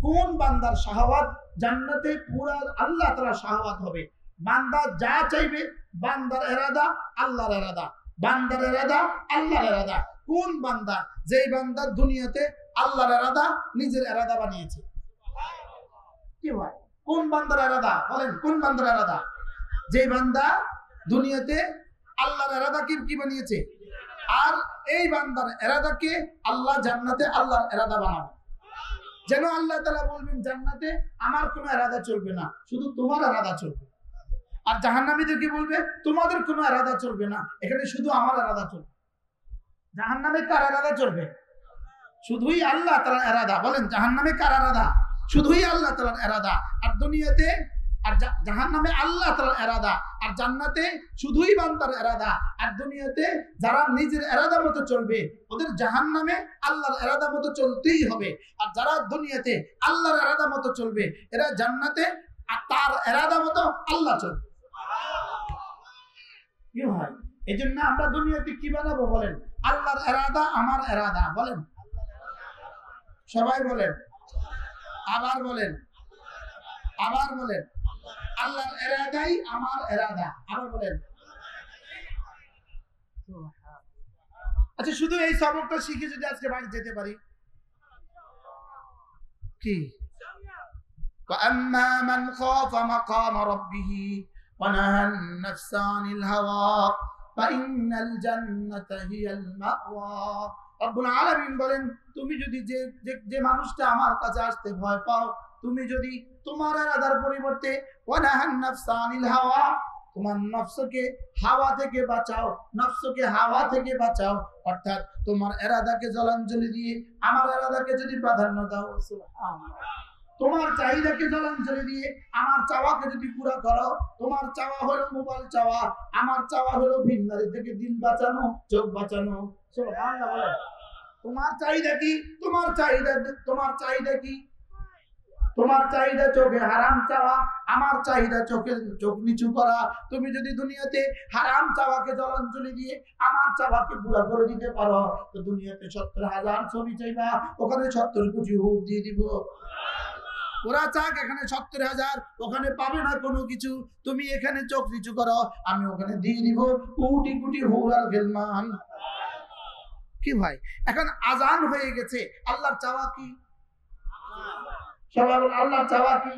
কোন বান্দার শাহওয়াত জান্নাতে পুরা আল্লাহ তাআলা শাহওয়াত হবে। বান্দা যা চাইবে, বান্দার ইরাদা আল্লাহর ইরাদা, বান্দার ইরাদা আল্লাহর ইরাদা। কোন বান্দা? যেই বান্দা দুনিয়াতে আল্লাহর ইরাদা নিজের ইরাদা বানিয়েছে। কি হয়? কোন বান্দার ইরাদা? বলেন কোন বান্দার ইরাদা? যেই বান্দা দুনিয়াতে আল্লাহর ইরাদাকে কি বানিয়েছে, আর এই বান্দার ইরাদাকে আল্লাহ জান্নাতে আল্লাহর ইরাদা বানাবে। যেন আল্লাহ তাআলা বলবেন জান্নাতে আমার কোনো ইরাদা চলবে না, শুধু তোমার ইরাদা চলবে। আর জাহান্নামীদেরকে বলবে তোমাদের কোনো ইরাদা চলবে না, এখানে শুধু আমার ইরাদা চলবে। জাহান্নামে কার ইরাদা চলবে? শুধুই আল্লাহ তাআলার ইরাদা। বলেন জাহান্নামে কার ইরাদা? শুধুই আল্লাহ তাআলার ইরাদা। আর দুনিয়াতে আর জাহান্নামে আল্লাহ তাআলার ইরাদা, আর জান্নাতে শুধুই বান্দার ইরাদা। আর দুনিয়াতে যারা নিজের ইরাদা মতো চলবে ওদের জাহান্নামে আল্লাহর ইরাদা মতো চলতেই হবে। আর যারা দুনিয়াতে আল্লাহর ইরাদা মতো চলবে এরা জান্নাতে তার ইরাদা মতো আল্লাহ চলবে। কি হয়? এজন্য আমরা দুনিয়াতে কি বানাবো? বলেন আল্লাহর ইরাদা আমার ইরাদা। বলেন সবাই বলেন, আবার বলেন, আবার বলেন আল্লাহর ইরাদাই আমার ইরাদা। আবার বলেন। আচ্ছা শুধু এই সবকটা শিখে যদি আজকে বাড়ি যেতে পারি কি? فأما من خاف مقام ربه ونهى النفس عن الهوى فإن الجنة هي المأوى। রব্বুল আলামিন বলেন তুমি যদি যে মানুষটা আমার কাছে আসতে ভয় পাও, তুমি যদি তোমার ইরাদার পরিবর্তে ওয়ানাহান নাফসা আনিল হাওয়া, তোমার নফসকে হাওয়া থেকে বাঁচাও, নফসকে হাওয়া থেকে বাঁচাও, অর্থাৎ তোমার ইরাদাকে জলাঞ্জলি দিয়ে আমার ইরাদাকে যদি প্রাধান্য দাও, সুবহানাল্লাহ, তোমার চাহিদাকে জলাঞ্জলি দিয়ে আমার চাওয়াকে যদি পুরো করো, তোমার চাওয়া হলো মোবাইল চাওয়া, আমার চাওয়া হলো ভিন্নারি থেকে দিল বাঁচানো, চোখ বাঁচানো, সুবহানাল্লাহ। তোমার চাহিদা কি? তোমার চাহিদা কি? তোমার চাহিদা চোখে হারাম চাওয়া, আমার চাহিদা চোখে চোখ নিচু করা। তুমি যদি দুনিয়াতে হারাম চাওয়াকে জলাঞ্জলি দিয়ে আমার চাওয়াকে পুরা করে দিতে পারো তো দুনিয়াতে ৭০,০০০ ছবি চাইবা, ওখানে ৭০ কোটি হুট দিয়ে দিব। ওরা চাক এখানে ৭০,০০০, ওখানে পাবে না কোনো কিছু। তুমি এখানে চোখ নিচু করো, আমি ওখানে দিয়ে দিব কোটি কোটি হুর আর গেলমান। কি ভাই, এখন আজান হয়ে গেছে, আল্লাহর চাওয়া কি? সবাই আল্লাহর চাওয়া কি?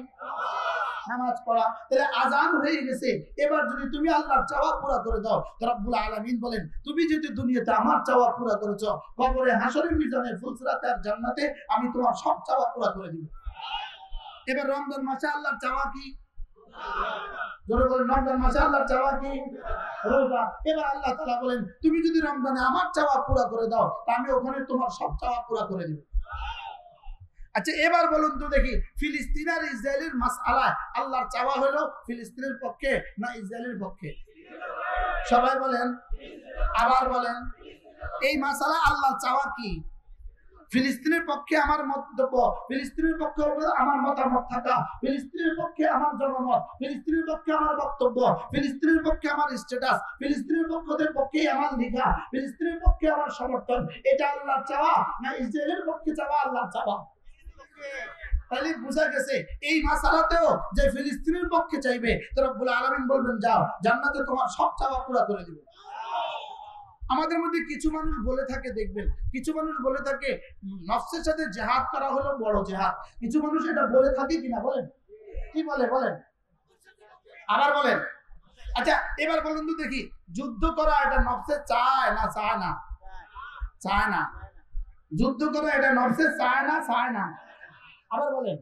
নামাজ পড়া। তাহলে আজান হয়ে গেছে, এবার যদি তুমি আল্লাহর চাওয়া পুরা করে দাও তো রব্বুল আলামিন বলেন তুমি যদি দুনিয়াতে আমার চাওয়া পুরা করেছো, কবরে হাসরের মিজানে ফুলসিরাতে আর জান্নাতে আমি তোমার সব চাওয়া পুরা করে দিব। এবার রমজান মাসে আল্লাহর চাওয়া কি? জোরে বলেন রমজান মাসে আল্লাহর চাওয়া কি? রোজা। এবার আল্লাহ তাআলা বলেন তুমি যদি রমজানে আমার চাওয়া পুরা করে দাও তা আমি ওখানে তোমার সব চাওয়া পুরা করে দিব। আচ্ছা এবার বলুন তো দেখি, ফিলিস্তিন আর ইসরায়েলের মাসআলায় আল্লাহর চাওয়া হলো ফিলিস্তিনের পক্ষে না ইসরায়েলের পক্ষে? সবাই বলেন, আবার বলেন। এই মাসআলা আল্লাহর চাওয়া কি? ফিলিস্তিনের পক্ষে আমার মন্তব্য, ফিলিস্তিনের পক্ষে আমার মতামত থাকা, ফিলিস্তিনের পক্ষে আমার জনমত, ফিলিস্তিনের পক্ষে আমার বক্তব্য, ফিলিস্তিনের পক্ষে আমার স্ট্যাটাস, ফিলিস্তিনের পক্ষদের পক্ষে আমার লেখা, ফিলিস্তিনের পক্ষে আমার সমর্থন, এটা আল্লাহর চাওয়া না ইসরায়েলের পক্ষে চাওয়া আল্লাহর চাওয়া? তাহলে বোঝা গেছে এই মাসালাতেও যে ফিলিস্তিনের পক্ষে চাইবে তো রব্বুল আলামিন বলবেন যাও জান্নাতে তোমার সব চাওয়া পুরা করে দিব। আমাদের মধ্যে কিছু মানুষ বলে থাকে, দেখবেন কিছু মানুষ বলে থাকে নফসের সাথে জিহাদ করা হলো বড় জিহাদ। কিছু মানুষ এটা বলে থাকে কিনা বলেন? কি বলে বলেন, আবার বলেন। আচ্ছা এবার বলুন তো দেখি, যুদ্ধ করা এটা নফসে চায় না চায় না? চায় না। যুদ্ধ করা এটা নফসে চায় না চায় না? আবার বলেন।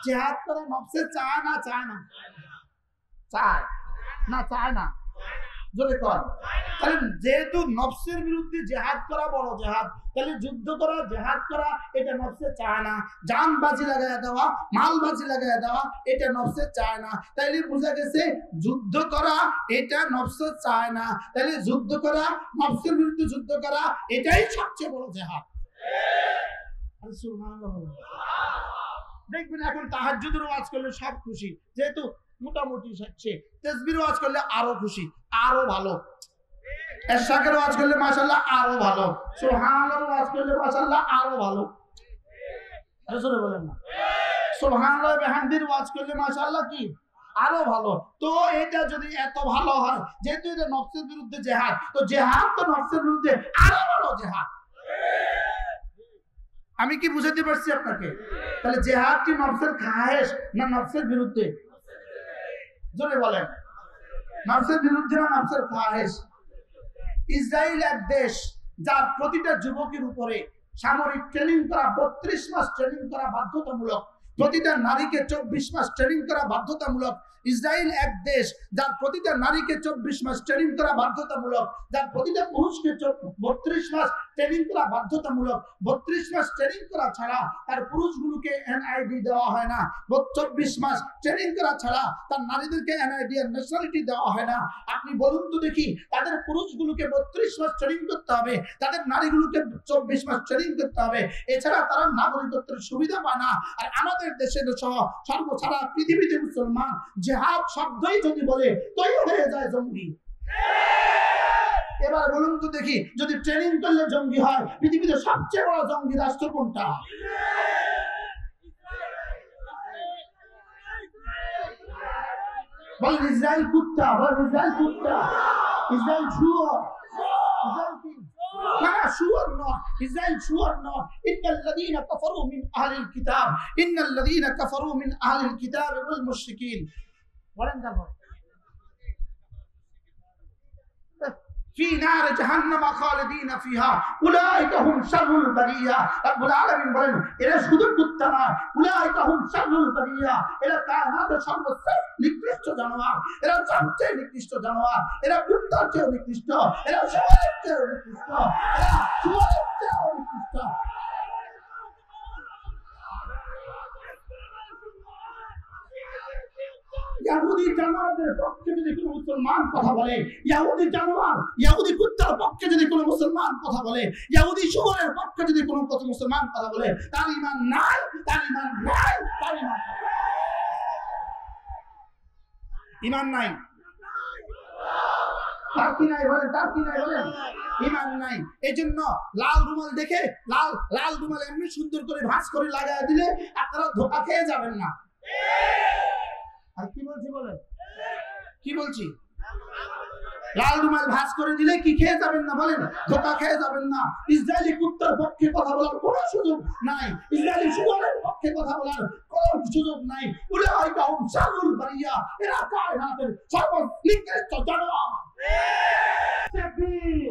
জিহাদ করা নফসে চায় না চায় না? চায় না চায় না? জোরে কর। তাহলে যেহেতু নফসের বিরুদ্ধে জিহাদ করা বড় জিহাদ, তাহলে যুদ্ধ করা জিহাদ করা এটা নফসে চায় না। জান বাজি লাগায় দেওয়া, মাল বাজি লাগায় দেওয়া এটা নফসে চায় না। তাইলে বোঝা গেছে যুদ্ধ করা এটা নফসে চায় না। তাহলে যুদ্ধ করা, নফসের বিরুদ্ধে যুদ্ধ করা এটাই সবচেয়ে বড় জিহাদ। দেখবেন এখন তাহাজ্জুদের ওয়াজ করলে সব খুশি, যেহেতু মোটামুটি শেখছে। তাসবিহর ওয়াজ করলে আরো খুশি, আরো ভালো। ইশরাকের ওয়াজ করলে মাশাআল্লাহ আরো ভালো। সুবহানাল্লাহর ওয়াজ করলে মাশাআল্লাহ আরো ভালো। জোরে বলেন না। সুবহানাল্লাহ বিহামদিহি ওয়াজ করলে মাশাআল্লাহ কি আরো ভালো। তো এটা যদি এত ভালো হয়, যেহেতু এটা নফসের বিরুদ্ধে জিহাদ, তো জিহাদ তো নফসের বিরুদ্ধে আরো বড় জিহাদ। আমি কি বুঝাতে পারছি আপনাকে? তাহলে জিহাদ কি নফসের খায়েশ না নফসের বিরুদ্ধে? জোরে বলেন, নফসের বিরুদ্ধে না নফসের খায়েশ? ইসরায়েল এক দেশ যার প্রতিটা যুবকের উপরে সামরিক ট্রেনিং করা, 32 মাস ট্রেনিং করা বাধ্যতামূলক, প্রতিটা নারীকে 24 মাস ট্রেনিং করা বাধ্যতামূলক। ইসরায়েল এক দেশ যার প্রতিটা নারীকে 24 মাস ট্রেনিং করা বাধ্যতামূলক, যার প্রতিটা পুরুষকে 32 মাস ট্রেনিং করা বাধ্যতামূলক। 32 মাস ট্রেনিং করা ছাড়া তার পুরুষগুলোকে এনআইডি দেওয়া হয় না। 24 মাস ট্রেনিং করা ছাড়া তার নারীদেরকে এনআইডি আর ন্যাশনালিটি দেওয়া হয় না। আপনি বলুন তো দেখি, তাদের পুরুষগুলোকে 32 মাস ট্রেনিং করতে হবে, তাদের নারীগুলোকে 24 মাস ট্রেনিং করতে হবে, এছাড়া তারা নাগরিকত্বের সুবিধা পায় না। আর আমাদের দেশের সহ সর্বসারা পৃথিবীতে মুসলমান জিহাদ শব্দই যদি বলে তৈরি হয়ে যায় জঙ্গি। এবার বলুন তো দেখি, যদি ট্রেনিং করলে জঙ্গি হয়, পৃথিবীতে সবচেয়ে বড় জঙ্গি রাষ্ট্র কোনটা? বলেন ইসরায়েল কুত্তা, বলেন ইসরায়েল কুত্তা, ইসরায়েল শুয়োর, ইসরায়েল কি? না শুয়োর নয়, ইসরায়েল শুয়োর নয়। ইন্নাল্লাযীনা কাফারু মিন আহলিল কিতাব, ইন্নাল্লাযীনা কাফারু মিন আহলিল কিতাব ওয়াল মুশরিকিন। বলেন তারপর في نار جهنم خالدين فيها اولئك هم شر البريه। رب العالمين বলেন এরা শুধু কুত্তা না, اولئك هم شر البريه, এরা কায়নাতের সর্বশ্রেষ্ঠ নিকৃষ্ট জানোয়ার, এরা সবচেয়ে নিকৃষ্ট জানোয়ার, এরা কুত্তার চেয়ে নিকৃষ্ট, এরা শুয়োরের চেয়ে নিকৃষ্ট, এরা শুয়োরের চেয়ে নিকৃষ্ট। ইহুদি জানোয়ারদের পক্ষে যদি কোনো মুসলমান কথা বলে, ইহুদি জানোয়ার, ইহুদি কুত্তার পক্ষে যদি কোনো মুসলমান কথা বলে, ইহুদি শুয়োরের পক্ষে যদি কোনো মুসলমান কথা বলে, তার ঈমান নাই, তার ঈমান নাই, তার ঈমান নাই। তার কি নাই বলেন, তার কি নাই বলেন? ঈমান নাই। এজন্য লাল রুমাল দেখে, লাল রুমাল এমনি সুন্দর করে ভাঁজ করে লাগায় দিলে আপনারা ধোঁকা খেয়ে যাবেন না। আর কি বলছি বলেন, কি বলছি? লাল রুমাল ভাঁজ করে দিলে কি খেয়ে যাবেন না বলেন? ধোঁকা খেয়ে যাবেন না। ইসরায়েলি কুত্তার পক্ষে কথা বলার কোনো সুযোগ নাই, ইসরায়েলি শুয়োরের পক্ষে কথা বলার কোনো সুযোগ নাই। উলাইকা হুম শাররুল বারিয়া, এরা কায়নাতের সর্বনিকৃষ্ট জানোয়ার। তাকবীর,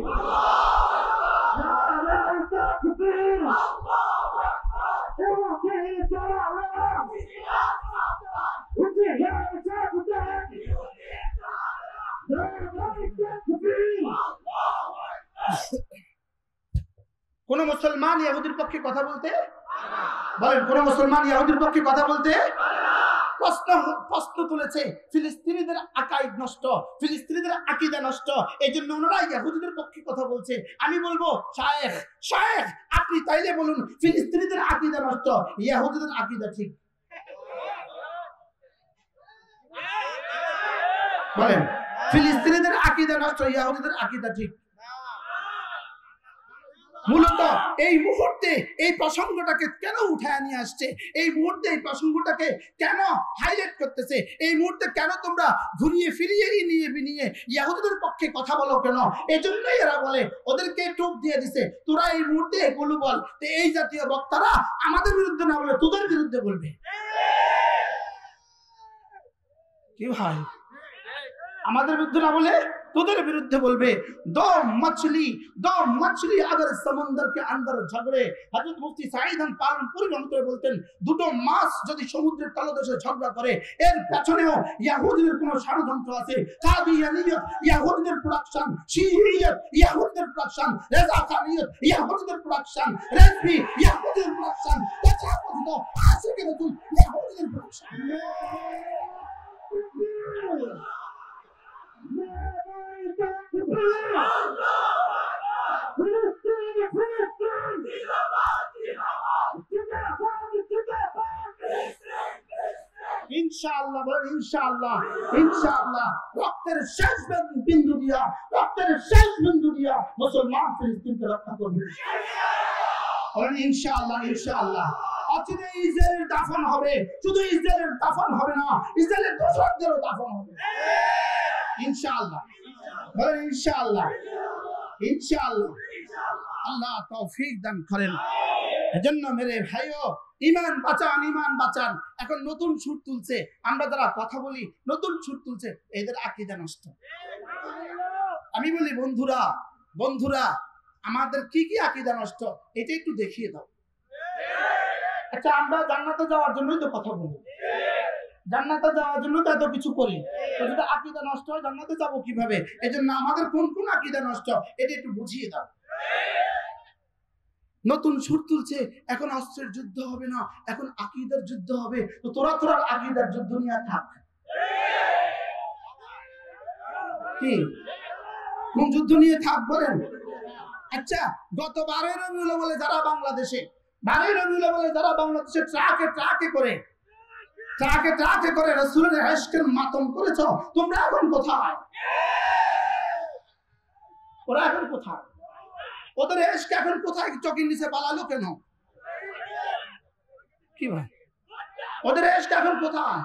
নারে তাকবীর, কোন মুসলমান ইহুদির পক্ষে কথা বলতে বলেন, কোন মুসলমান ইহুদির পক্ষে কথা বলতে প্রশ্ন তুলেছে। ফিলিস্তিনিদের আকাইদ নষ্ট, ফিলিস্তিনিদের আকীদা নষ্ট, এজন্য ওনারা ইহুদিদের পক্ষে কথা বলছে। আমি বলবো শায়েখ আপনি তাইলে বলুন ফিলিস্তিনিদের আকীদা নষ্ট, ইহুদিদের আকীদা ঠিক। বলেন ফিলিস্তিনিদের আকীদা নষ্ট, ইহুদিদের আকীদা ঠিক। মূলত এই মুহূর্তে এই প্রসঙ্গটাকে কেন উঠায় নিয়ে আসছে, এই মুহূর্তে এই প্রসঙ্গটাকে কেন হাইলাইট করতেছে, এই মুহূর্তে কেন তোমরা ঘুরিয়ে ফিরিয়ে নিয়ে ইহুদিদের পক্ষে কথা বলো কেন? এজন্যই এরা বলে, ওদেরকে টোপ দিয়ে দিছে, তোরা এই মুহূর্তে এগুলো বল। তো এই জাতীয় বক্তারা আমাদের বিরুদ্ধে না বলে তোদের বিরুদ্ধে বলবে। কি ভাই, আমাদের বিরুদ্ধে না বলে তোদের বিরুদ্ধে বলবে। दो मछली अगर समंदर के अंदर झगड़े, हजरत मुफ्ती साईद পালনপুরি রহমতুল্লাহ বলতেন, দুটো মাছ যদি সমুদ্রের তলদেশে ঝগড়া করে, এর পেছনেও ইহুদিদের কোনো ষড়যন্ত্র আছে। কাদিয়ানিয়ত ইহুদিদের প্রোডাকশন, শিইয়ত ইহুদিদের প্রোডাকশন, রেজাকানিয়ত ইহুদিদের প্রোডাকশন, রেজবি ইহুদিদের প্রোডাকশন, তথাকথিত আশিক রাসূল ইহুদিদের প্রোডাকশন। ইনশাআল্লাহ বলেন ইনশাআল্লাহ, ইনশাআল্লাহ রক্তের শেষ বিন্দু দিয়া মুসলমান ফিলিস্তিনকে রক্ষা করবে। বলেন ইনশাআল্লাহ, ইনশাআল্লাহ। অচিরে ইসরায়েলের দাফন হবে। শুধু ইসরায়েলের দাফন হবে না, ইসরায়েলের দোসরদেরও দাফন হবে ইনশাআল্লাহ। বলেন ইনশাআল্লাহ। ইনশাআল্লাহ আল্লাহ তৌফিক দান করেন। এজন্য মেরে ভাইও ঈমান বাঁচান, ঈমান বাঁচান। এখন নতুন সুর তুলছে, আমরা যারা কথা বলি নতুন সুর তুলছে, এদের আকীদা নষ্ট। আমি বলি বন্ধুরা, বন্ধুরা আমাদের কি কি আকীদা নষ্ট এটা একটু দেখিয়ে দাও। আচ্ছা আমরা জান্নাতে যাওয়ার জন্যই তো কথা বলি, জান্নাতে যাওয়ার জন্য তো এত কিছু করি, তো যদি আকীদা নষ্ট হয় জান্নাতে যাব কিভাবে? এজন্য আমাদের কোন কোন আকীদা নষ্ট এটা একটু বুঝিয়ে দাও। নতুন সুর তুলছে, এখন অস্ত্রের যুদ্ধ হবে না, এখন আকীদার যুদ্ধ হবে। তো তোরা তোরা আকীদার যুদ্ধ নিয়ে থাক। কি কোন যুদ্ধ নিয়ে থাক বলেন? আচ্ছা গত 12 রবিউল আউয়ালে যারা বাংলাদেশে 12 রবিউল আউয়ালে যারা বাংলাদেশে ট্রাকে করে রাসূলের ইশকের মাতম করেছো, তোমরা এখন কোথায়? ওরা এখন কোথায়? ওদের ইশক এখন কোথায়? চকির নিচে পালালো কেন? কি ভাই ওদের ইশক এখন কোথায়?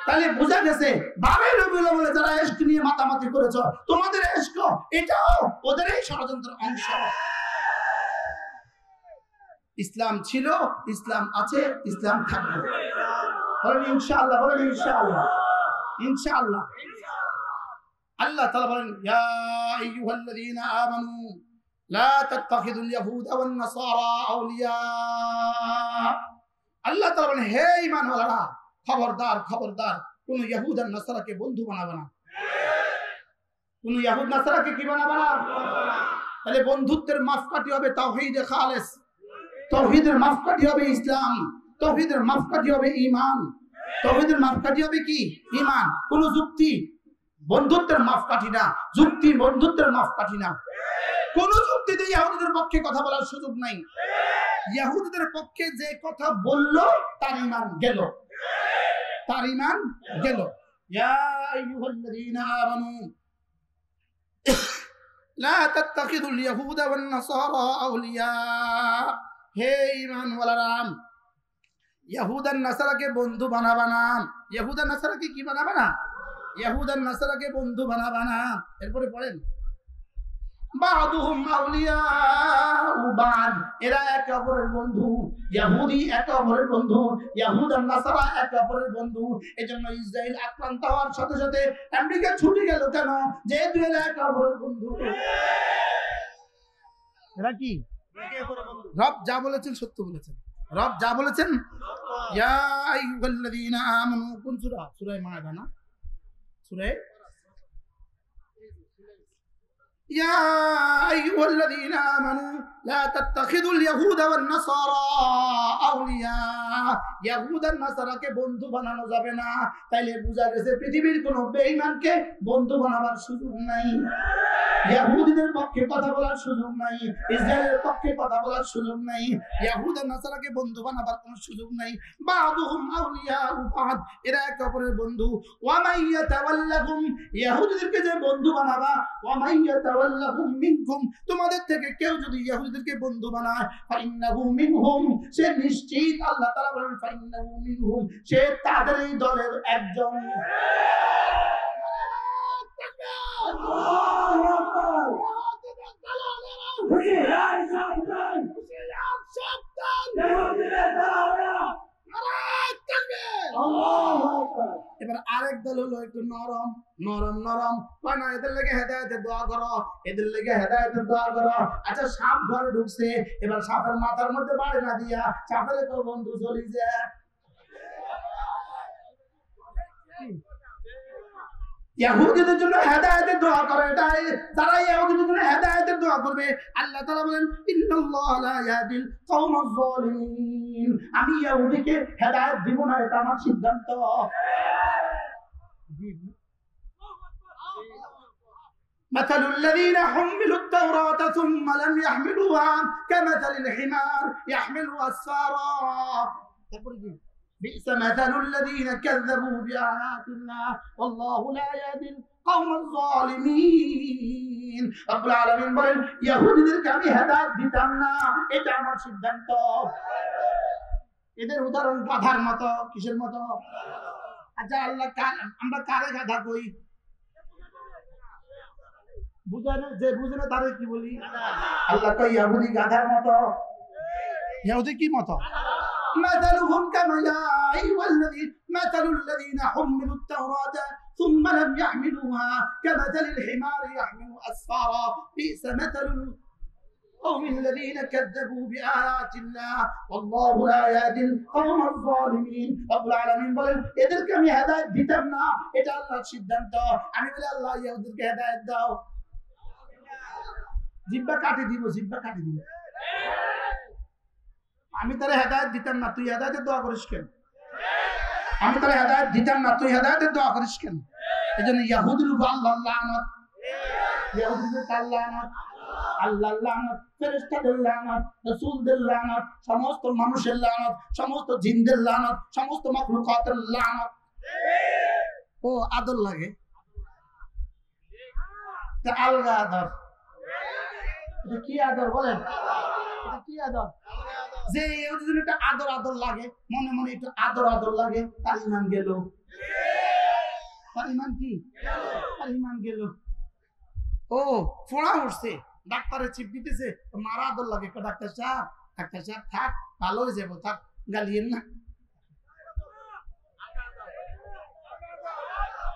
তাহলে বোঝা গেছে 12 রবিউল আউয়ালে যারা ইশক নিয়ে মাতামাতি করেছো, তোমাদের ইশক এটাও ওদেরই ষড়যন্ত্রের অংশ। ইসলাম ছিল, ইসলাম আছে, ইসলাম থাকবে। বলেন ইনশাআল্লাহ, বলেন ইনশাআল্লাহ। ইনশাআল্লাহ আল্লাহ তাআলা বলেন ইয়া আইয়ুহাল্লাযীনা আমানু লা তাত্তাখিযুল ইয়াহুদা ওয়ান নাসারা আউলিয়া। আল্লাহ তাআলা বলেন হে ঈমানওয়ালারা, খবরদার খবরদার কোন ইহুদ আর নাসারাকে বন্ধু বানাবে না। কোন ইহুদ নাসারাকে কি বানাবে না? তাহলে বন্ধুত্বের মাপকাঠি হবে তাওহীদে খালেস, তাওহীদের মাপকাঠি হবে ইসলাম, তাওহীদের মাপকাঠি হবে ঈমান, তাওহীদের মাপকাঠি হবে কি? ঈমান। কোন যুক্তি বন্ধুত্বের মাপকাঠি না, যুক্তি বন্ধুত্বের মাপকাঠি না। কোন যুক্তিতে ইহুদিদের পক্ষে কথা বলার সুযোগ নাই। ইহুদিদের পক্ষে যে কথা বলল তার ঈমান গেল, তার ঈমান গেল। ইয়া আইয়ুহাল্লাযীনা আমানু লা তাত্তাখিযুল ইয়াহুদা ওয়ান নাসারা আউলিয়া। হে ঈমানওয়ালারা, ইহুদ আর নাসারাকে বন্ধু বানাবা না। ইহুদ আর নাসারাকে কি বানাবা না? ইহুদ আর নাসারাকে বন্ধু বানাবা না। এরপরে পড়েন বাদুহুম আউলিয়াউ বাদ, এরা একে অপরের বন্ধু। ইহুদি একে অপরের বন্ধু, ইহুদ আর নাসারা একে অপরের বন্ধু। এজন্য ইসরায়েল আক্রান্ত হওয়ার সাথে সাথে আমেরিকা ছুটে গেল কেন? যে দুয়েরা একে অপরের বন্ধু। এরা কি রব যা বলেছেন সত্য বলেছেন, রব যা বলেছেন। ইয়া আইয়ুহাল্লাযীনা আমানু, কোন সূরা? সূরা মায়দা না? সূরা ইয়া আইয়ুহাল্লাযীনা আমানু লা তাত্তাখিযুল ইয়াহুদা ওয়ান নাসারা আউলিয়া। ইহুদ আর নাসারাকে বন্ধু বানানো যাবে না। তাইলে বোঝা গেছে পৃথিবীর কোন বেঈমানকে বন্ধু বানাবার সুযোগ নাই। ইহুদিদের পক্ষে কথা বলার সুযোগ নাই, ইসরায়েলের পক্ষে কথা বলার সুযোগ নাই, ইহুদ আর নাসারাকে বন্ধু বানাবার কোনো সুযোগ নাই। বাদুহুম আউলিয়াউ বাদ, এরা একে অপরের বন্ধু। ওয়া মাইয়াতাওয়াল্লাহুম, ইহুদিদেরকে যে বন্ধু বানাবা, ওয়া মাইয়াতাওয়াল্লাহুম মিনকুম, তোমাদের থেকে কেউ যদি ইহুদিদেরকে বন্ধু বানায়, ফাইন্নাহু মিনহুম, সে নিশ্চিত, আল্লাহ তাআলা বলেন ফাইন্নাহু মিনহুম, সে তাদেরই দলের একজন। এবার আরেক দল হলো একটু নরম নরম নরম, কয় না এদের লেগে হেদায়েতের দোয়া করো, এদের লেগে হেদায়েতের দোয়া করো। আচ্ছা সাপ ঘরে ঢুকছে, এবার সাপের মাথার মধ্যে বাড়ি না দিয়া সাপের তো বন্ধু চলি যায়। ইহুদিদের জন্য হেদায়েতের দোয়া করে, এটাই যারা ইহুদিদের জন্য হেদায়েতের দোয়া করবে আল্লাহ তাআলা বলেন ইন্নাল্লাহা লা ইয়াহদিল কওমাজ যালিমিন, আমি ইহুদিকে হেদায়েত দিব না, এটা আমার সিদ্ধান্ত। مثل الذين حملوا التوراة ثم لم يحملوها كمثل الحمار يحمل أسفارا بئس مثل الذين كذبوا بآيات الله والله لا يهدي القوم الظالمين। رب العالمين বলেন ইহুদিদেরকে আমি হেদায়েত দিতাম না, এটা আমার সিদ্ধান্ত। এদের উদাহরণ গাধার মতো। কিসের মতো? আচ্ছা আল্লাহ আমরা কারে গাধা কই? বুঝে না, যে বুঝে না তারে কি বলি? আল্লাহ কই ইহুদি গাধার মতো। ইহুদি কি মতো? مثلهم مثل الذين حملوا التوراة ثم لم يحملوها كمثل الحمار يحمل أسفارا بئس مثل القوم الذين كذبوا بآيات الله والله لا يهدي القوم الظالمين رب العالمين বলেন এদেরকে আমি হেদায়েত দিতাম না, এটা আল্লাহর সিদ্ধান্ত। আমি বলি আল্লাহ ইহুদিকে হেদায়েত দাও, জিহ্বা কাটি দিব, জিহ্বা কাটি দিব। আমি তারে হেদায়েত দিতাম না, তুই হেদায়েতের দোয়া করিস কেন? আমি তারে হেদায়েত দিতাম না, তুই হেদায়েতের দোয়া করিস কেন? এজন্য ইহুদির উপর আল্লাহর লানত, ইহুদির উপর আল্লাহর লানত, আল্লাহর লানত, ফেরেশতাদের লানত, রাসূলদের লানত, সমস্ত মানুষের লানত, সমস্ত জিনদের লানত, সমস্ত মাখলুকাতের লানত। ও আদর লাগে, তা আলগা আদর। এটা কি আদর বলেন? এটা কি আদর? যে একটা আদর আদর লাগে, মনে মনে একটু আদর আদর লাগে, তার ইমান গেল। তার ইমান কি? তার ইমান গেল। ও ফোড়া উঠছে, ডাক্তারের চিপ দিতেছে, মারা আদর লাগে। ডাক্তার সাহেব, ডাক্তার সাহেব থাক, ভালো হয়ে যাবো, থাক, গালিয়েন না।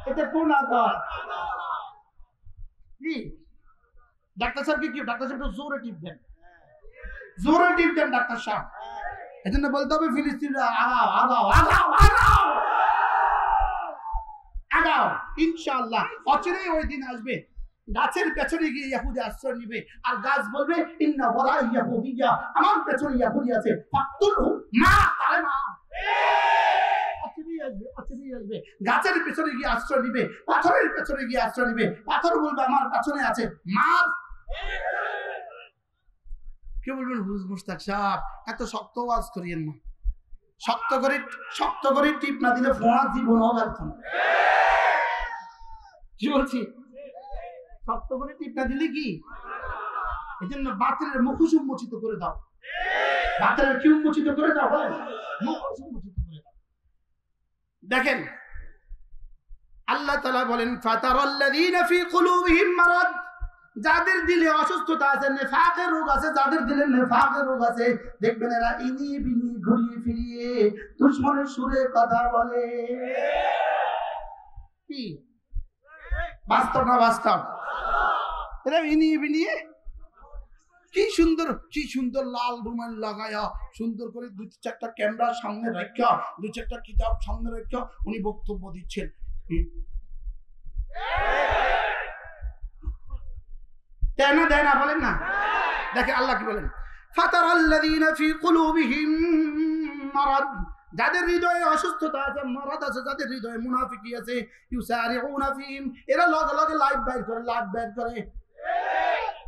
এটা কোন আদর? কি ডাক্তার সাহেবকে কি? ডাক্তার সাহেব জোরে টিপ দেন, জোরে টিপ দেন ডাক্তার সাহেব। এজন্য বলতে হবে ফিলিস্তিনরা আগাও আগাও আগাও আগাও আগাও। ইনশাআল্লাহ অচিরেই ওই দিন আসবে, গাছের পেছনে গিয়ে ইহুদি আশ্রয় নিবে, আর গাছ বলবে ইন্না ওয়ারাই ইহুদিয়া, আমার পেছনে ইহুদি আছে, ফাকতুলহু মা, তারে মা। অচিরেই আসবে, অচিরেই আসবে। গাছের পেছনে গিয়ে আশ্রয় নিবে, পাথরের পেছনে গিয়ে আশ্রয় নিবে, পাথর বলবে আমার পেছনে আছে, মার। কে বলবেন মুস্তাক সাহেব এত শক্ত ওয়াজ করিয়েন না, শক্ত করে টিপ না দিলে ফোনা জীবন ব্যর্থ না। কি বলছি? শক্ত করে টিপ না দিলে কি? এই জন্য বাতিলের মুখোশ উন্মোচিত করে দাও। বাতিলের কি উন্মোচিত করে দাও? বলেন, মুখোশ উন্মোচিত করে দাও। দেখেন আল্লাহ তাআলা বলেন ফাতারাল্লাযীনা ফী কুলূবিহিম মারাদ, যাদের দিলে অসুস্থতা আছে, নেফাকের রোগ আছে, যাদের দিলে নেফাকের রোগ আছে, দেখবেন এরা ইনি বিনি ঘুরিয়ে ফিরিয়ে দুশমনের সুরে কথা বলে। কি বাস্তব না বাস্তব? এরা ইনি বিনি কি সুন্দর লাল রুমাল লাগায়া, সুন্দর করে দুই চারটা ক্যামেরা সামনে রাখা, দুই চারটা কিতাব সামনে রাখা উনি বক্তব্য দিচ্ছেন। দেয় না বলেন না? দেখে আল্লাহ কি বলেন, ফাতারাল্লাযীনা ফী কুলূবিহিম মারাদ, যাদের হৃদয়ে অসুস্থতা আছে, মারাদ আছে, যাদের হৃদয়ে মুনাফিকি আছে, ইউসারিউনা ফীহিম, এরা লগে লগে লাইভ বাইর করে,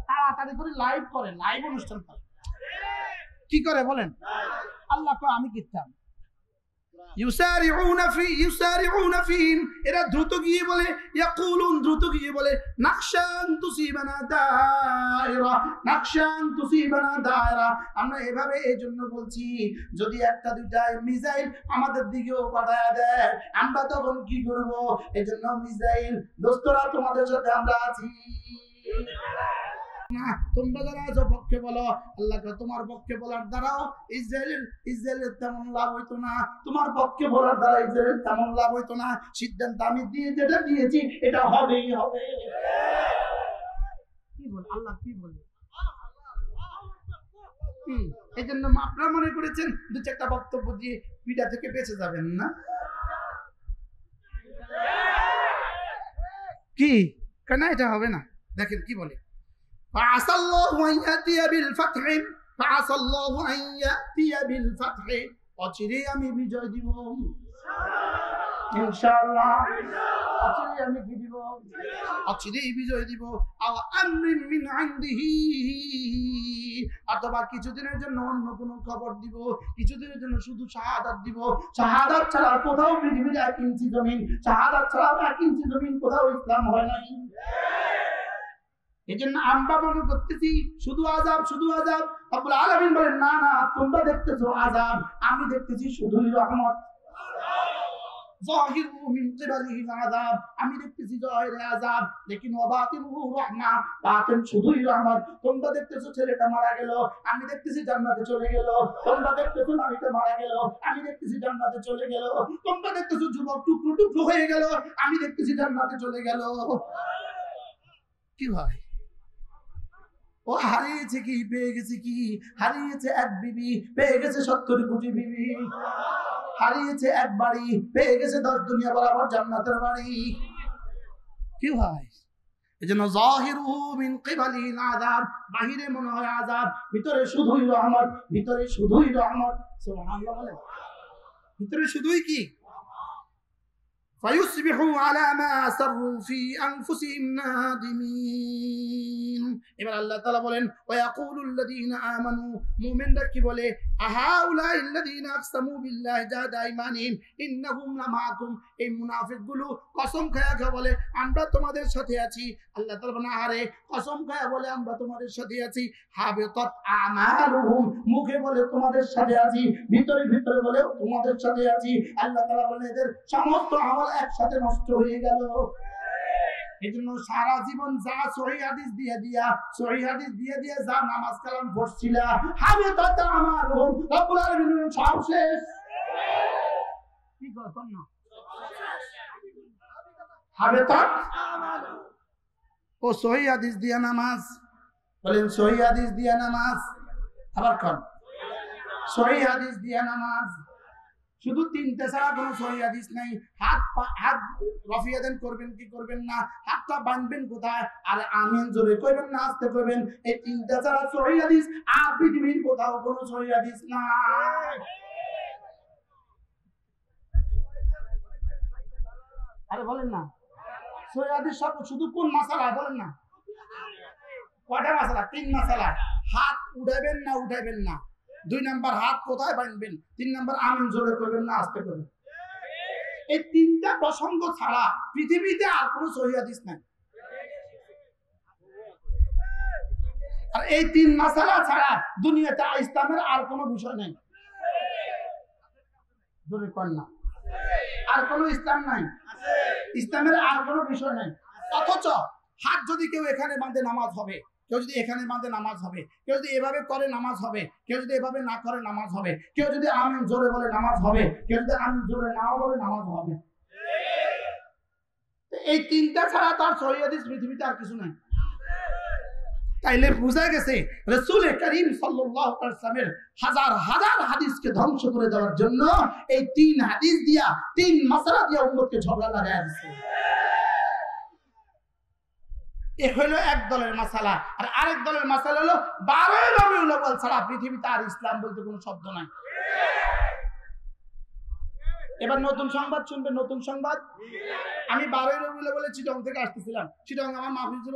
তাড়াতাড়ি করে লাইভ করে, লাইভ অনুষ্ঠান করে। কি করে বলেন? আল্লাহ কয় আমি কিতাম ইউসারিউনা ফীহিম, এরা দ্রুত গিয়ে বলে, ইয়াকুলুন, দ্রুত গিয়ে বলে, নাকশান তুসিবানা দায়রা, আমরা এভাবে এজন্য বলছি যদি একটা দুইটা মিসাইল আমাদের দিকেও পাঠায় দেয় আমরা তখন কি করব? এজন্য মিসাইল দোস্তরা তোমাদের সাথে আমরা আছি। তোমরা যারা আছো পক্ষে বলো, আল্লাহ তোমার পক্ষে বলার দ্বারাও ইসরায়েলের তেমন লাভ হইতো না, তোমার পক্ষে বলার দ্বারা ইসরায়েলের তেমন লাভ হইতো না। সিদ্ধান্ত আমি যেটা দিয়েছি এটা হবেই হবে। কি বল আল্লাহ, কি বলে? এই জন্য আপনারা মনে করেছেন দু চারটা বক্তব্য দিয়ে পিঠা থেকে বেঁচে যাবেন না? কি কেন এটা হবে না? দেখেন কি বলে, فعسى الله أن يأتي بالفتح فعسى الله أن يأتي بالفتح, অচিরেই আমি বিজয় দিব ইনশাআল্লাহ। অচিরেই আমি কি দিব? অচিরেই বিজয় দিব। আও আমরিন মিন ইনদিহি, অথবা কিছুদিনের জন্য অন্য কোনো খবর দিব, কিছুদিনের জন্য শুধু শাহাদাত দিব। শাহাদাত ছাড়া কোথাও পৃথিবীর 1 ইঞ্চি জমিন, শাহাদাত ছাড়া 1 ইঞ্চি জমিন কোথাও ইসলাম হয় নাই। এই জন্য আমরা মনে করতেছি শুধু আযাব, শুধু আযাব, রব্বুল আলামিন বলেন না না, তোমরা দেখতেছো আযাব, আমি দেখতেছি শুধুই রহমত। যাহিরু মিন কিবালিহি আযাব, আমি দেখতেছি জাহিরে আযাব, লেকিন ওয়াবাতিনুহু রাহমা, বাতিন শুধুই রহমত। তোমরা দেখতেছো ছেলেটা মারা গেল, আমি দেখতেছি জান্নাতে চলে গেল। তোমরা দেখতেছো নারীটা মারা গেল, আমি দেখতেছি জান্নাতে চলে গেল। তোমরা দেখতেছো যুবক টুকরো টুকরো হয়ে গেল, আমি দেখতেছি জান্নাতে চলে গেল। কি ভাই, ও হারিয়েছে কি পেয়ে গেছে কি? হারিয়েছে এক বিবি, পেয়ে গেছে 70 কোটি বিবি। হারিয়েছে এক বাড়ি, পেয়ে গেছে 10 দুনিয়া বরাবর জান্নাতের বাড়ি। কি ভাই, এজন্য যাহিরুহু মিন কিবালিল আযাব, বাহিরে মনে হয় আযাব, ভিতরে শুধুই রহমত, ভিতরে শুধুই রহমত। সুবহানাল্লাহ বলেন, ভিতরে শুধুই কি? فيصبحوا على ما أسروا في أنفسهم نادمين। এবার আল্লাহ তাআলা বলেন ويقول الذين آمنوا, মুমিনরা কি বলে? أهؤلاء الذين أقسموا بالله جهد أيمانهم إنهم لمعكم, এই মুনাফিকগুলো কসম খায়া বলে আমরা তোমাদের সাথে আছি। আল্লাহ তাআলা বলেন আরে কসম খায়া বলে আমরা তোমাদের সাথে আছি। হাবিতাত আমালুহুম, মুখে বলে তোমাদের সাথে আছি, ভিতরে ভিতরে বলে তোমাদের সাথে আছি। আল্লাহ তাআলা বলেন এদের সমস্ত আমল একসাথে নষ্ট হয়ে গেল। এজন্য সারা জীবন যা সহিহ হাদিস দিয়ে দিয়া যা নামাজ কালাম পড়ছিলা, হাবিতাত আমালুহুম, রব্বুল আলামিন সব শেষ। কি কথা না, হাবিতাত আমালুহুম। ও সহিহ হাদিস দিয়া নামাজ, বলেন সহিহ হাদিস দিয়া নামাজ, আবার কোন সহিহ হাদিস দিয়া নামাজ, শুধু তিনটা ছাড়া কোনো সহিহ হাদিস নাই। হাত রফিয়া দেন, করবেন কি করবেন না, হাতটা বাঁধবেন কোথায়, আর আমিন জোরে কইবেন না আস্তে কইবেন, এই তিনটা ছাড়া সহিহ হাদিস আর পৃথিবীর কোথাও কোনো সহিহ হাদিস নাই। আরে বলেন না, সহিহ হাদিস সব শুধু কোন মাসালা বলেন না, কয়টা মাসালা? 3 মাসালা। হাত উঠাবেন না উঠাবেন না, 2 নাম্বার হাত কোথায় বাঁধবেন, 3 নাম্বার আমিন জোরে করবেন না আস্তে করবেন। এই 3টা প্রসঙ্গ ছাড়া পৃথিবীতে আর কোনো সহিহ হাদিস নাই। আর এই 3 মাসালা ছাড়া দুনিয়াতে ইসলামের আর কোনো বিষয় নাই। জোরে কর না, আর কোনো ইসলাম নাই, ইসলামের আর কোনো বিষয় নাই। অথচ হাত যদি কেউ এখানে বাঁধে নামাজ হবে, কেউ যদি এখানে বাঁধে নামাজ হবে, কেউ যদি এভাবে করে নামাজ হবে, কেউ যদি এভাবে না করে নামাজ হবে, কেউ যদি আমিন জোরে বলে নামাজ হবে, কেউ যদি আমিন জোরে নাও বলে নামাজ হবে। এই 3টা ছাড়া তার সহিহ হাদিস পৃথিবীতে আর কিছু নাই। তাইলে বোঝা গেছে রাসূল করিম সাল্লাল্লাহু আলাইহি ওয়াসাল্লামের হাজার হাজার হাদিসকে ধ্বংস করে দেওয়ার জন্য এই 3 হাদিস দিয়া, 3 মাসআলা দিয়া উম্মতকে ঝগড়া লাগায়া দিয়েছে। এ হলো এক দলের মাসালা। আর আরেক দলের মাসালা হলো 12 রবিউল আউয়াল ছাড়া পৃথিবীতে আর ইসলাম বলতে কোনো শব্দ নাই। এবার নতুন সংবাদ শুনবেন, নতুন সংবাদ। আমি 12 রবিউল আউয়ালে চিটং থেকে আসতেছিলাম। চিটং আমার মাহফিল ছিল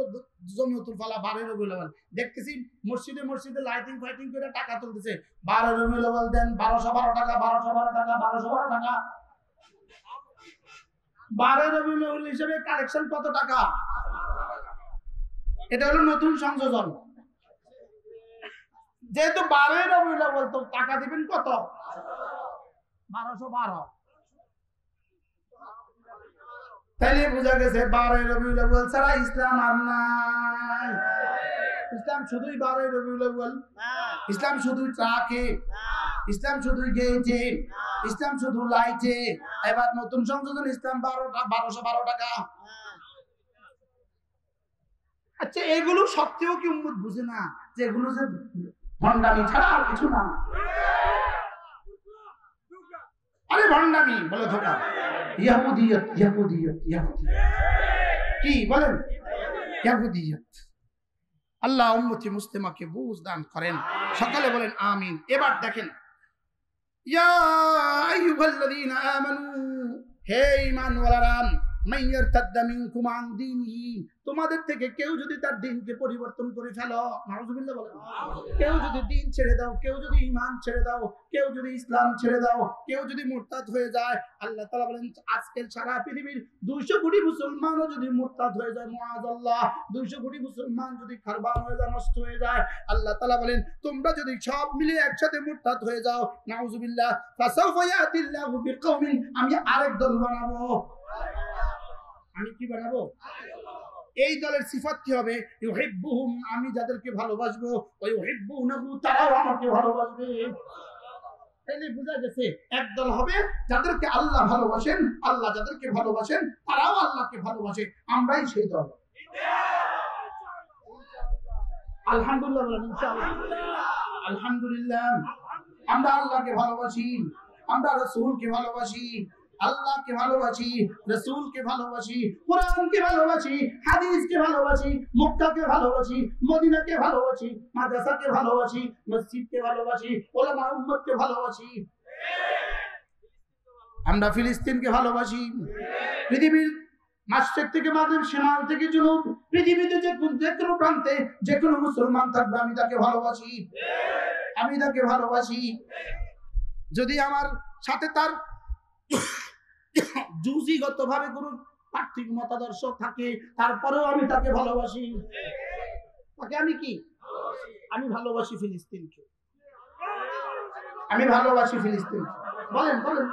জমিয়তুল ফালাহ 12 রবিউল আউয়াল। দেখতেছি মসজিদে মসজিদে লাইটিং ফাইটিং করে টাকা তুলতেছে। 12 রবিউল আউয়াল দেন 1212 টাকা, 1212 টাকা, 1212 টাকা। 12 রবিউল আউয়াল হিসেবে কালেকশন কত টাকা? এটা হলো নতুন সংযোজন। যেহেতু 12 রবিউল আউয়াল, তো টাকা দিবেন কত? 1212। তাইলে বোঝা গেছে 12 রবিউল আউয়াল ছাড়া ইসলাম আর নাই। ইসলাম শুধুই 12 রবিউল আউয়াল, ইসলাম শুধুই ট্রাকে, ইসলাম শুধুই গেছে, ইসলাম শুধু লাইটে। এবার নতুন সংযোজন ইসলাম 1212 টাকা। আচ্ছা, এগুলো সত্যিও কি উম্মত বুঝে না যে এগুলো যে ভণ্ডামি ছাড়া আর কিছু না? আরে ভণ্ডামি বলে ধোকা, ইহুদিয়ত ইহুদিয়ত ইহুদিয়ত। কি বলেন? ইহুদিয়ত। আল্লাহ উম্মতি মুসলিমাকে বুঝ দান করেন, সকালে বলেন আমিন। এবার দেখেন, ইয়া আইয়ুহাল্লাযীনা আমানু, হে ঈমানওয়ালারা, মাইয়ারতাদ্দা মিনকুম আন দীনিহি, তোমাদের থেকে কেউ যদি তার দ্বীনকে পরিবর্তন করে ফেলো, নাউযুবিল্লাহ বলেন, কেউ যদি দ্বীন ছেড়ে দাও, কেউ যদি ঈমান ছেড়ে দাও, কেউ যদি ইসলাম ছেড়ে দাও, কেউ যদি মুরতাদ হয়ে যায়, আল্লাহ তাআলা বলেন আজকের সারা পৃথিবীর 200 কোটি মুসলমানও যদি মুরতাদ হয়ে যায়, মুআযাল্লাহ 200 কোটি মুসলমান যদি খারবান হয়ে যায়, নষ্ট হয়ে যায়, আল্লাহ তাআলা বলেন তোমরা যদি সব মিলে একসাথে মুরতাদ হয়ে যাও, নাউযুবিল্লাহ, ফাসাউফা ইয়াতিল্লাহু বিকওমিন, আমি আরেক দল বানাবো। আমি কি বানাবো? এই দলের সিফাত কি হবে? ইউহিব্বুহুম, আমি যাদেরকে ভালোবাসবো, ওয়া ইউহিব্বুনাহু, তারাও আমাকে ভালোবাসবে। তাইলে বুঝা গেছে একদল হবে যাদেরকে আল্লাহ ভালোবাসেন, আল্লাহ যাদেরকে ভালোবাসেন তারাও আল্লাহকে ভালোবাসে, আমরাই সেই দল। আলহামদুলিল্লাহ বলেন ইনশাআল্লাহ। আলহামদুলিল্লাহ, আমরা আল্লাহকে ভালোবাসি, আমরা রাসূলকে ভালোবাসি, আল্লাহকে ভালোবাসি, রাসূলকে ভালোবাসি, কোরআনকে ভালোবাসি, হাদিসকে ভালোবাসি, মক্কাকে ভালোবাসি, মদিনাকে ভালোবাসি, মাদ্রাসাকে ভালোবাসি, মসজিদকে ভালোবাসি, উলামা উম্মতকে ভালোবাসি, আমরা ফিলিস্তিনকে ভালোবাসি। পৃথিবীর মাশরিক থেকে মাগরিব, শিমাল থেকে জুনুব, পৃথিবীতে যে কোনো প্রান্তে যে কোনো মুসলমান থাকবে আমি তাকে ভালোবাসি, আমি তাকে ভালোবাসি। যদি আমার সাথে তার জুজিগতভাবে কোনো পার্থিব মতাদর্শ থাকে তারপরেও আমি তাকে ভালোবাসি। তাকে আমি কি? আমি ভালোবাসি ফিলিস্তিনকে, আমি ভালোবাসি ফিলিস্তিনকে। বলেন বলেন,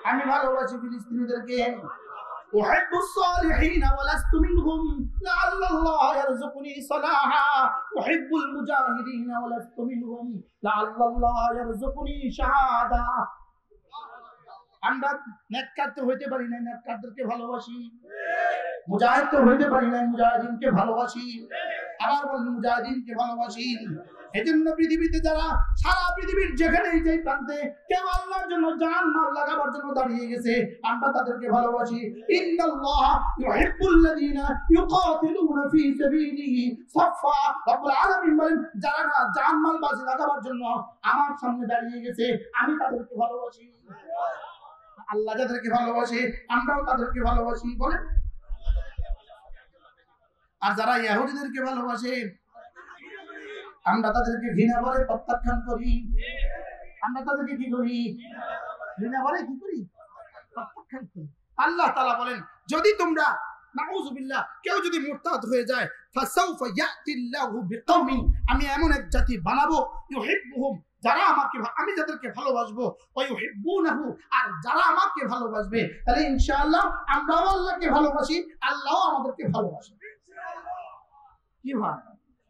আমি ভালোবাসি ফিলিস্তিনিদেরকে। أحب الصالحين ولست منهم لعل الله يرزقني صلاحا أحب المجاهدين ولست منهم لعل الله يرزقني شهادة। আমরা নেককার তো হইতে পারি না, নেককারদেরকে ভালোবাসি। মুজাহিদ তো হইতে পারি না, মুজাহিদিনকে ভালোবাসি। আবার বলেন মুজাহিদিনকে ভালোবাসি। এজন্য পৃথিবীতে যারা সারা পৃথিবীর যেখানে যে প্রান্তে কেউ আল্লাহর জন্য জান মাল লাগাবার জন্য দাঁড়িয়ে গেছে, আমরা তাদেরকে ভালোবাসি। ইন্নাল্লাহ ইউহিব্বুল্লাযীনা ইউকাতিলুনা ফী সাবিলিহি সাফা। রব্বুল আলামিন বলেন যারা না জান মাল বাজি লাগাবার জন্য আমার সামনে দাঁড়িয়ে গেছে, আমি তাদেরকে ভালোবাসি। আল্লাহ যাদেরকে ভালোবাসে আমরাও তাদেরকে ভালোবাসি। বলেন, আর যারা ইহুদিদেরকে ভালোবাসে আমরা তাদেরকে ঘৃণা করে প্রত্যাখ্যান করি। আমরা তাদেরকে কি করি? ঘৃণা করে কি করি? প্রত্যাখ্যান করি। আল্লাহ তাআলা বলেন যদি তোমরা নাউযুবিল্লাহ কেউ যদি মুরতাদ হয়ে যায়, ফাসাউফা ইয়াতিল্লাহু বিকওমিন, আমি এমন এক জাতি বানাবো, ইউহিব্বুহুম, যারা আমাকে, আমি যাদেরকে ভালোবাসবো, ওয়া ইউহিব্বুনাহু, আর যারা আমাকে ভালোবাসবে, তাহলে ইনশাআল্লাহ আমরাও আল্লাহকে ভালোবাসি, আল্লাহও আমাদেরকে ভালোবাসে। কি হয়?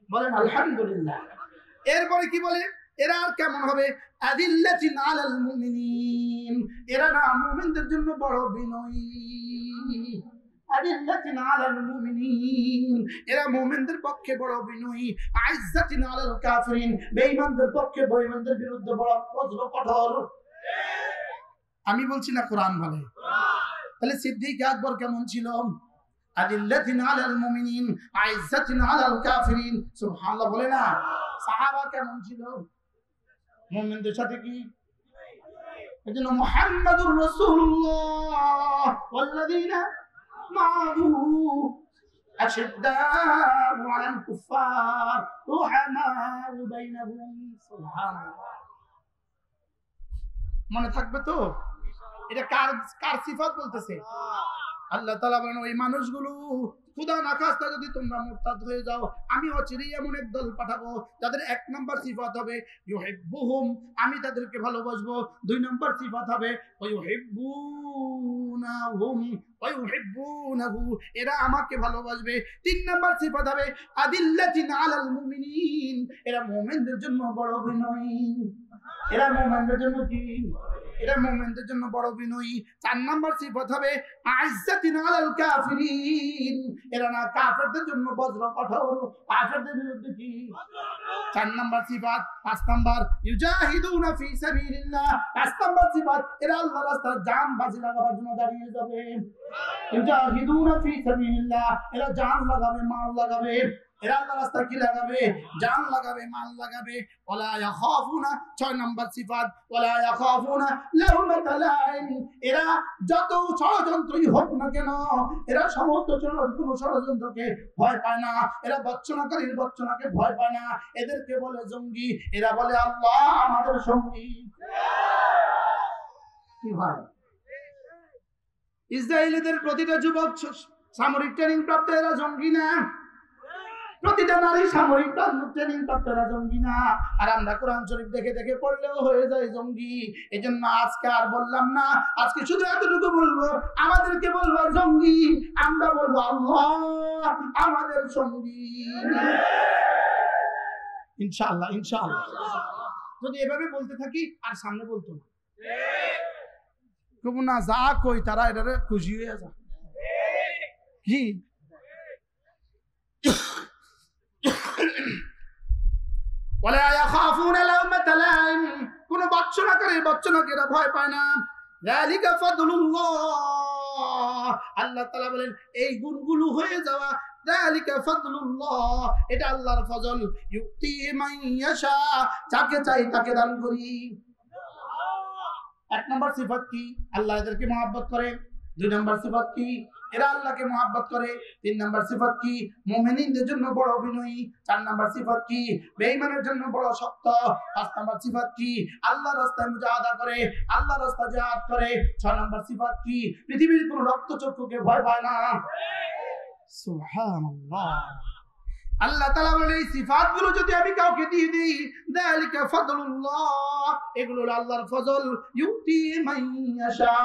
বলেন আলহামদুলিল্লাহ। এরপরে কি বলে? এরা আর কেমন হবে? আদিল্লাতিন আলাল মুমিনিন, এরা না মুমিনদের জন্য বড় বিনয়ী। আদিল্লাতিন আলাল মুমিনিন, এরা মুমিনদের পক্ষে বড় বিনয়ী। আইজ্জাতিন আলাল কাফিরিন, বেঈমানদের পক্ষে, বেঈমানদের বিরুদ্ধে বড় বজ্র কঠোর। আমি বলছি না, কোরআন বলে। তাহলে সিদ্দিক আকবর কেমন ছিল? আদিল্লাতিন আলাল মুমিনিন আইজ্জাতিন আলাল কাফিরিন। সুবহানাল্লাহ বলে না? সাহাবা কেমন ছিল? মুমিনদের সাথে কি? এজন্য মুহাম্মাদুর রাসূলুল্লাহ ওয়াল্লাযীনা মা'হু আশিদ্দাউ আলাল কুফফার রুহামাউ বাইনাহুম। সুবহানাল্লাহ, মনে থাকবে তো? এটা কার কার সিফাত বলতেছে? আল্লাহ তাআলা বলেন ওই মানুষগুলো খুদা না খাস্তা যদি তোমরা মুরতাদ হয়ে যাও, আমি অচিরেই এমন এক দল পাঠাবো যাদের 1 নম্বর সিফাত হবে ইউহিব্বুহুম, আমি তাদেরকে ভালোবাসবো। 2 নম্বর সিফাত হবে ইউহিব্বুনাহুম ওয়া ইউহিব্বুনাহু, এরা আমাকে ভালোবাসবে। 3 নম্বর সিফাত হবে আদিল্লাতিন আলাল মুমিনিন, এরা মুমিনদের জন্য বড় বিনয়ী। এরা মুমিনদের জন্য কি? এরা মুমিনদের জন্য বড় বিনয়ী। 4 নম্বর সিফাত হবে আইজ্জাতিন আলাল কাফিরিন, এরা না কাফেরদের জন্য বজ্র কঠোর, কাফেরদের বিরুদ্ধে কি? 4 নম্বর সিফাত। 5 নম্বর ইউজাহিদুনা ফি সাবিলিল্লাহ, 5 নম্বর সিফাত এরা আল্লাহর রাস্তায় জান বাজি লাগাবার জন্য দাঁড়িয়ে যাবে। ইউজাহিদুনা ফি সাবিলিল্লাহ, এরা জান লাগাবে, মাল লাগাবে। এরা আল্লাহর রাস্তায় কি লাগাবে? জান লাগাবে, মাল লাগাবে। ওয়ালা ইয়াখাফুনা 6 নাম্বার সিফাত, ওয়ালা ইয়াখাফুনা লাউমাতা লাইম। এরা যত ষড়যন্ত্রই হোক না কেন, এরা সমস্ত কোনো ষড়যন্ত্রকে ভয় পায় না। এরা বঞ্চনাকারীর বঞ্চনাকে ভয় পায় না। এদেরকে বলে জঙ্গি। এরা বলে আল্লাহ আমাদের সঙ্গী। কি হয়? ইসরায়েলিদের প্রতিটা যুবক সামরিক ট্রেনিং প্রাপ্ত, এরা জঙ্গি না। প্রতিটা নারী সামরিক ট্রেনিং প্রাপ্ত, এরা জঙ্গি না। আর আমরা কোরআন শরীফ দেখে দেখে পড়লেও হয়ে যায় জঙ্গি। এজন্য আজকে আর বললাম না, আজকে শুধু এতটুকু বলবো, আমাদেরকে বলবো জঙ্গি, আমরা বলবো আল্লাহ আমাদের সঙ্গী। ইনশাআল্লাহ ইনশাআল্লাহ। যদি এভাবে বলতে থাকি আর সামনে বলতো না, না যা কই তারা এটারে খুশি হয়ে যা। কি ওয়ালা ইয়াখাফুনা লাউমাতা লাইম, কোন বঞ্চনাকারীর বঞ্চনাকে এরা ভয় পায় না। যালিকা ফাদলুল্লাহ, আল্লাহ তাআলা বলেন এই গুণগুলো হয়ে যাওয়া, যালিকা ফাদলুল্লাহ, এটা আল্লাহর ফজল। ইউতি মান ইয়াশা, যাকে চাই তাকে দান করি। 1 নম্বর সিফাত কি? আল্লাহ এদেরকে মহব্বত করে। 2 নম্বর সিফাত কি? এরা আল্লাহকে মহব্বত করে। 3 নম্বর সিফাত কি? মুমিনদের জন্য বড় বিনয়ী। 4 নম্বর সিফাত কি? বেঈমানের জন্য বড় শক্ত। 5 নম্বর সিফাত কি? আল্লাহর রাস্তায় মুজাহাদা করে, আল্লাহর রাস্তায় জিহাদ করে। 6 নম্বর সিফাত কি? পৃথিবীর কোনো রক্তচক্ষুকে ভয় পায় না। সুবহানাল্লাহ। আল্লাহ তাআলা বলে এই সিফাতগুলো যদি আমি কাউকে দিয়ে দিই, যালিকা ফাদলুল্লাহ, এগুলো আল্লাহর ফজল। ইউতি মান ইয়াশা,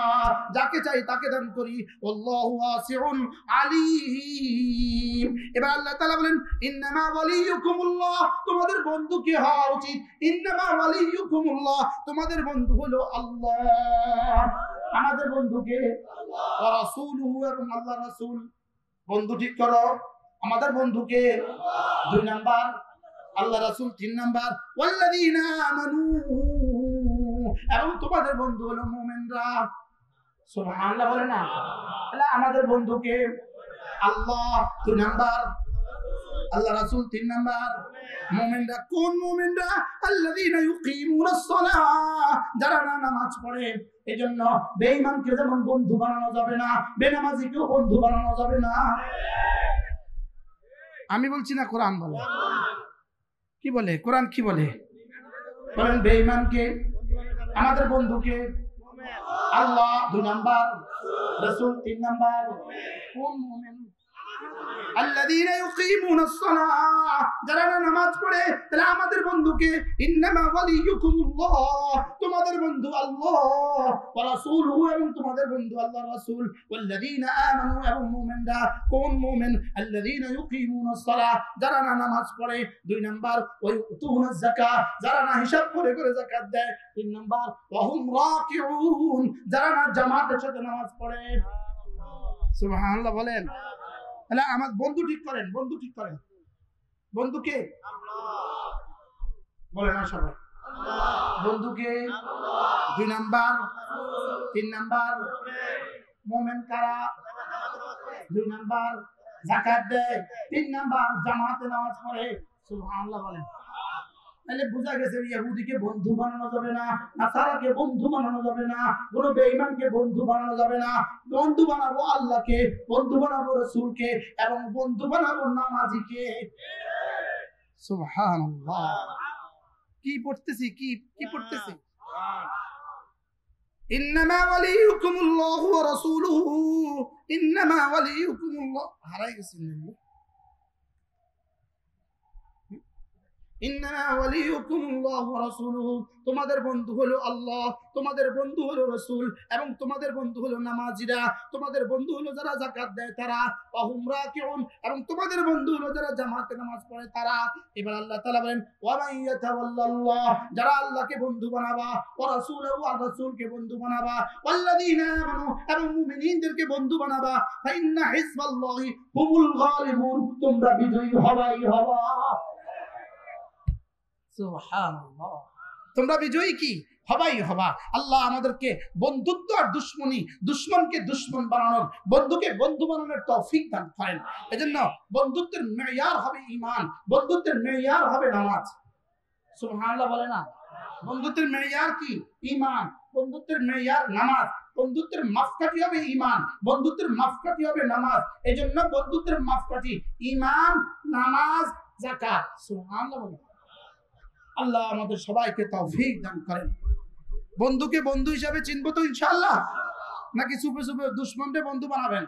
যাকে চাই তাকে দান করি। আল্লাহু ওয়াসিউন আলিম। এবার আল্লাহ তাআলা বলেন ইন্নামা ওয়ালিয়ুকুমুল্লাহ, তোমাদের বন্ধু কি হওয়া উচিত? ইন্নামা ওয়ালিয়ুকুমুল্লাহ, তোমাদের বন্ধু হলো আল্লাহ। আমাদের বন্ধুকে আল্লাহ ওয়া রাসূলুহু, এবং আল্লাহর রাসূল। বন্ধু ঠিক করো, আমাদের বন্ধুকে 2 নাম্বার আল্লাহ রাসূল, 3 নাম্বার ওয়াল্লাযীনা আমানু, এবং তোমাদের বন্ধু হলো মুমিনরা। সুবহানাল্লাহ বলে না? তাহলে আমাদের বন্ধুকে আল্লাহ 2 নাম্বার, আল্লাহ রাসূল 3 নাম্বার, মুমিনরা। কোন মুমিনরা? আল্লাযীনা ইউকিমুনাস সালাহ, যারা নামাজ পড়ে। এজন্য বেঈমানকে যেমন বন্ধু বানানো যাবে না, বেনামাজিকেও বন্ধু বানানো যাবে না। আমি বলছি না, কোরআন বলে। কি বলে কোরআন? কি বলে? বলেন বেঈমানকে, আমাদের বন্ধুকে আল্লাহ 2 নাম্বার, রাসূল 3 নাম্বার। কোন মুমিন? আল্লাযীনা ইউকিমুনাস সালাহ, যারা নামাজ পড়ে। তাহলে আমাদের বন্ধুকে ইন্নামা ওয়ালিয়ুকুমুল্লাহ, তোমাদের বন্ধু আল্লাহ, ওয়া রাসূলুহু, এবং তোমাদের বন্ধু আল্লাহর রাসূল। ওয়াল্লাযীনা আমানু, এবং মুমিনরা। কোন মুমিন? আল্লাযীনা ইউকিমুনাস সালাহ, যারা নামাজ পড়ে। 2 নাম্বার ওয়া ইউতুনাজ যাকাত, যারা হিসাব করে করে যাকাত দেয়। 3 নাম্বার ওয়া হুম রাকিউন, যারা জামাতের সাথে নামাজ পড়ে। সুবহানাল্লাহ বলেন। তাহলে আমার বন্ধু ঠিক করেন, বন্ধু ঠিক করেন। বন্ধুকে আল্লাহ বলে না সবাই? বন্ধুকে 2 নাম্বার, 3 নাম্বার মুমিন কারা? 2 নাম্বার যাকাত দেয়, 3 নাম্বার জামাতে নামাজ পড়ে। সুবহানাল্লাহ বলেন। তাহলে বোঝা গেছে ইহুদিকে বন্ধু বানানো যাবে না, নাসারাকে বন্ধু বানানো যাবে না, কোন বেঈমানকে বন্ধু বানানো যাবে না। বন্ধু বানাবো আল্লাহকে, বন্ধু বানাবো রাসূলকে, এবং বন্ধু বানাবো নামাজিকে। সুবহানাল্লাহ। কি পড়তেছি? কি পড়তেছি? ইন্নামা ওয়ালিয়ুকুমুল্লাহু ওয়া রাসূলুহু, ইন্নামা ওয়ালিয়ুকুমুল্লাহ। হারাই গেছে না? ইন্নামা ওয়ালিয়ুকুমুল্লাহু ওয়া রাসূলুহু, তোমাদের বন্ধু হলো আল্লাহ, তোমাদের বন্ধু হলো রাসূল, এবং তোমাদের বন্ধু হলো নামাজিরা, তোমাদের বন্ধু হলো যারা যাকাত দেয় তারা। ওয়া হুম রাকিউন, এবং তোমাদের বন্ধু হলো যারা জামাতে নামাজ পড়ে তারা। এবার আল্লাহ তাআলা বলেন ওয়া মান ইয়াতাওয়াল্লাল্লাহ, যারা আল্লাহকে বন্ধু বানাবা, ওয়া রাসূলহু, আর রাসূলকে বন্ধু বানাবা, ওয়াল্লাযীনা আমানু, এবং মুমিনদেরকে বন্ধু বানাবা, ফা ইন্না হিজবাল্লাহি হুমুল গালিবুন, তোমরা বিজয়ী হবাই হবা। সুবহানাল্লাহ। তোমরা বিজয়ী কি? হবাই হবা। আল্লাহ আমাদেরকে বন্ধুত্ব আর দুশ্মনী, দুশ্মনকে দুশ্মন বানানোর, বন্ধুকে বন্ধু বানানোর তৌফিক দান করেন। এজন্য বন্ধুত্বের মেয়ার হবে ঈমান, বন্ধুত্বের মেয়ার হবে নামাজ। সুবহানাল্লাহ বলে না? বন্ধুত্বের মেয়ার কি? ঈমান। বন্ধুত্বের মেয়ার নামাজ। বন্ধুত্বের মাপকাঠি হবে ঈমান, বন্ধুত্বের মাপকাঠি হবে নামাজ। এজন্য বন্ধুত্বের মাপকাঠি ঈমান, নামাজ, যাকাত। সুবহানাল্লাহ বলে। আল্লাহ আমাদের সবাইকে তৌফিক দান করেন। বন্ধুকে বন্ধু হিসাবে চিনবো তো ইনশাআল্লাহ, নাকি চুপে চুপে দুশ্মনকে বন্ধু বানাবেন?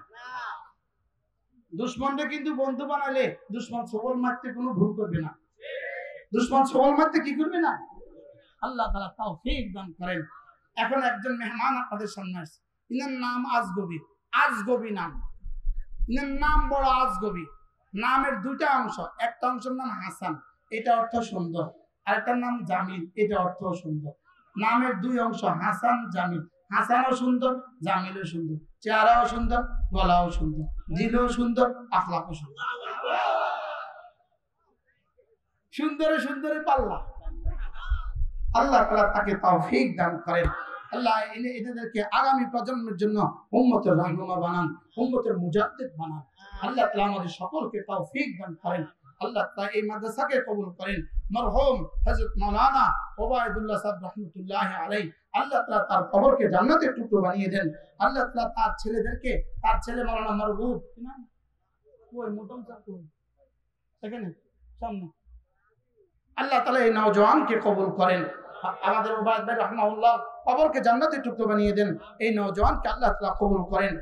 দুশ্মনকে কিন্তু বন্ধু বানালে দুশ্মন সবল মারতে কোনো ভুল করবে না। দুশ্মন সবল মারতে কি করবে না? আল্লাহ তাআলা তৌফিক দান করেন। এখন একজন মেহমান আপনাদের সামনে আসছে, ইনার নাম আজগবি। আজগবি নাম, ইনার নাম বড় আজগবি। নামের দুইটা অংশ, একটা অংশের নাম হাসান, এটা অর্থ সুন্দর, আরেকটার নাম জামিল, এটা অর্থ সুন্দর। নামের দুই অংশ, হাসান জামিল। হাসানও সুন্দর, জামিলও সুন্দর, চেহারাও সুন্দর, গলাও সুন্দর, দিলও সুন্দর, আখলাকও সুন্দর। সুন্দরে সুন্দরে পাল্লা। আল্লাহ তাআলা তাকে তৌফিক দান করেন। আল্লাহ এদেরকে আগামী প্রজন্মের জন্য উম্মতের রাহনুমা বানান, উম্মতের মুজাদ্দিদ বানান। আল্লাহ তাআলা আমাদের সকলকে তৌফিক দান করেন। আল্লাহ তাআলা এই মাদ্রাসাকে কবুল করেন। মরহুম হযরত মাওলানা ওবায়দুল্লাহ সাহেব রাহমাতুল্লাহি আলাইহি, আল্লাহ তাআলা তার কবরকে জান্নাতের টুকরো বানিয়ে দেন। আল্লাহ তাআলা তার ছেলেদেরকে, তার ছেলে মাওলানা মারবুব, ওই মোটম চাকু এখানে সামনে, আল্লাহ তাআলা এই নওজওয়ানকে কবুল করেন। আমাদের ওবায়দ ভাই রাহমাহুল্লাহ কবরকে জান্নাতের টুকরো বানিয়ে দেন। এই নওজওয়ানকে আল্লাহ তাআলা কবুল করেন।